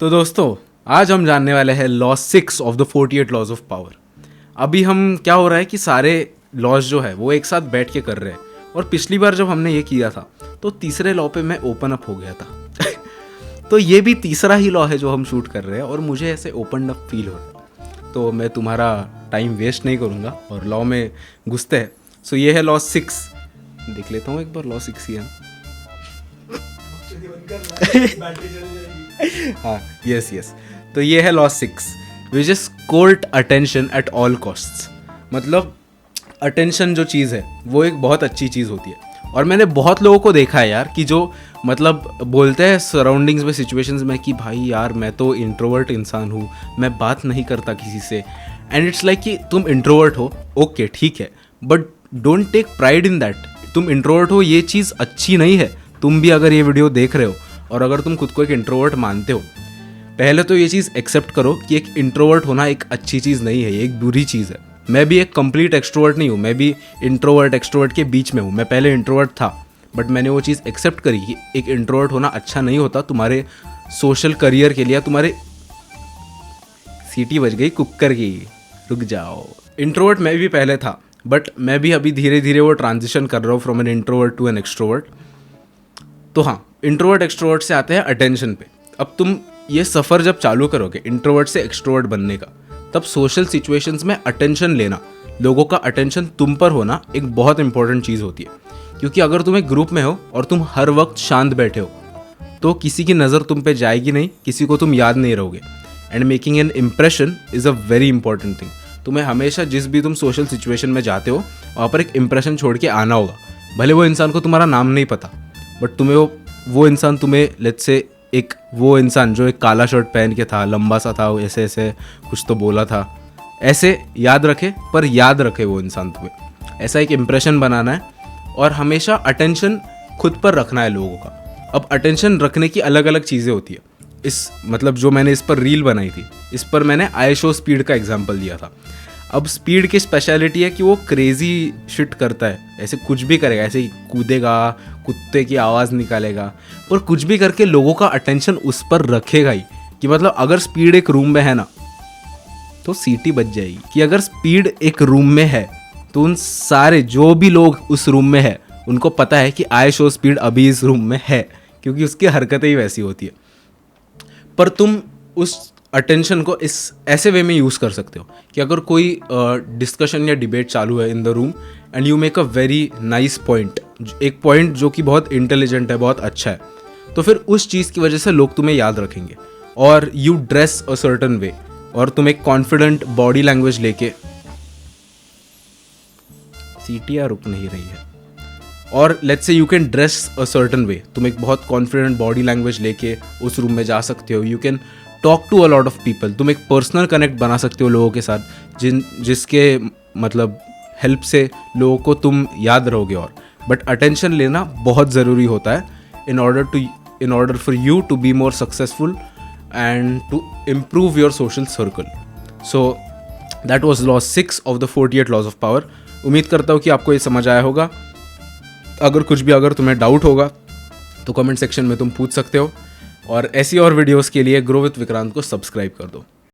तो दोस्तों आज हम जानने वाले हैं law 6 of the 48 laws of power. अभी हम क्या हो रहा है कि सारे लॉज जो है वो एक साथ बैठ के कर रहे हैं, और पिछली बार जब हमने ये किया था तो तीसरे लॉ पे मैं ओपन अप हो गया था तो ये भी तीसरा ही लॉ है जो हम शूट कर रहे हैं और मुझे ऐसे ओपन अप फील हो रहा है। तो मैं तुम्हारा टाइम वेस्ट नहीं करूँगा और लॉ में घुसते हैं। सो ये है लॉ 6। देख लेता हूँ एक बार लॉ 6 ही है। हाँ यस। तो ये है law 6 which is court attention at all costs. मतलब अटेंशन जो चीज़ है वो एक बहुत अच्छी चीज़ होती है, और मैंने बहुत लोगों को देखा है यार कि जो मतलब बोलते हैं सराउंडिंग्स में, सिचुएशंस में कि भाई यार मैं तो इंट्रोवर्ट इंसान हूँ, मैं बात नहीं करता किसी से। एंड इट्स लाइक कि तुम इंट्रोवर्ट हो, ओके ठीक है, but don't take pride in that. तुम इंट्रोवर्ट हो ये चीज़ अच्छी नहीं है। तुम भी अगर ये वीडियो देख रहे हो और अगर तुम खुद को एक इंट्रोवर्ट मानते हो, पहले तो ये चीज़ एक्सेप्ट करो कि एक इंट्रोवर्ट होना एक अच्छी चीज़ नहीं है, ये एक बुरी चीज़ है। मैं भी एक कंप्लीट एक्सट्रोवर्ट नहीं हूँ, मैं भी इंट्रोवर्ट एक्सट्रोवर्ट के बीच में हूँ। मैं पहले इंट्रोवर्ट था, बट मैंने वो चीज़ एक्सेप्ट करी कि एक इंट्रोवर्ट होना अच्छा नहीं होता तुम्हारे सोशल करियर के लिए। तुम्हारे सीटी बज गई कुकर की, रुक जाओ। इंट्रोवर्ट मैं भी पहले था, बट मैं भी अभी धीरे धीरे वो ट्रांजिशन कर रहा हूँ from an introvert to an extrovert. तो हाँ, इंट्रोवर्ट एक्सट्रोवर्ट से आते हैं अटेंशन पे। अब तुम ये सफ़र जब चालू करोगे इंट्रोवर्ट से एक्सट्रोवर्ट बनने का, तब सोशल सिचुएशंस में अटेंशन लेना, लोगों का अटेंशन तुम पर होना एक बहुत इंपॉर्टेंट चीज़ होती है। क्योंकि अगर तुम एक ग्रुप में हो और तुम हर वक्त शांत बैठे हो तो किसी की नज़र तुम पे जाएगी नहीं, किसी को तुम याद नहीं रहोगे। And making an impression is a very important thing. तुम्हें हमेशा जिस भी तुम सोशल सिचुएशन में जाते हो वहाँ पर एक इम्प्रेशन छोड़ के आना होगा। भले वो इंसान को तुम्हारा नाम नहीं पता, बट तुम्हें वो इंसान तुम्हें लेट्स से एक वो इंसान जो एक काला शर्ट पहन के था, लंबा सा था, ऐसे ऐसे कुछ तो बोला था, ऐसे याद रखे, पर याद रखे वो इंसान तुम्हें। ऐसा एक इम्प्रेशन बनाना है और हमेशा अटेंशन खुद पर रखना है लोगों का। अब अटेंशन रखने की अलग अलग चीज़ें होती है। इस मतलब जो मैंने इस पर रील बनाई थी, इस पर मैंने आई शो स्पीड का एग्जाम्पल दिया था। अब स्पीड की स्पेशलिटी है कि वो क्रेजी शिट करता है, ऐसे कुछ भी करेगा, ऐसे ही कूदेगा, कुत्ते की आवाज़ निकालेगा, और कुछ भी करके लोगों का अटेंशन उस पर रखेगा ही। कि मतलब अगर स्पीड एक रूम में है ना तो सीटी बज जाएगी। कि अगर स्पीड एक रूम में है तो उन सारे जो भी लोग उस रूम में है उनको पता है कि आई शो स्पीड अभी इस रूम में है, क्योंकि उसकी हरकतें ही वैसी होती है। पर तुम उस अटेंशन को इस ऐसे वे में यूज़ कर सकते हो कि अगर कोई डिस्कशन या डिबेट चालू है in the room and you make a very nice point, एक पॉइंट जो कि बहुत इंटेलिजेंट है, बहुत अच्छा है, तो फिर उस चीज़ की वजह से लोग तुम्हें याद रखेंगे। और you dress a certain way, और तुम एक कॉन्फिडेंट बॉडी लैंग्वेज लेके, सीटियाँ रुक नहीं रही है, और let's say you can dress a certain way, तुम एक बहुत कॉन्फिडेंट बॉडी लैंग्वेज लेके उस रूम में जा सकते हो। You can talk to a lot of people, तुम एक पर्सनल कनेक्ट बना सकते हो लोगों के साथ, जिसके मतलब हेल्प से लोगों को तुम याद रहोगे। और बट अटेंशन लेना बहुत ज़रूरी होता है in order for you to be more successful and to improve your social circle. So that was law 6 of the 48 laws of power. उम्मीद करता हूँ कि आपको ये समझ आया होगा। अगर तुम्हें डाउट होगा तो कमेंट सेक्शन में तुम पूछ सकते हो, और ऐसी और वीडियोस के लिए ग्रो विथ विक्रांत को सब्सक्राइब कर दो।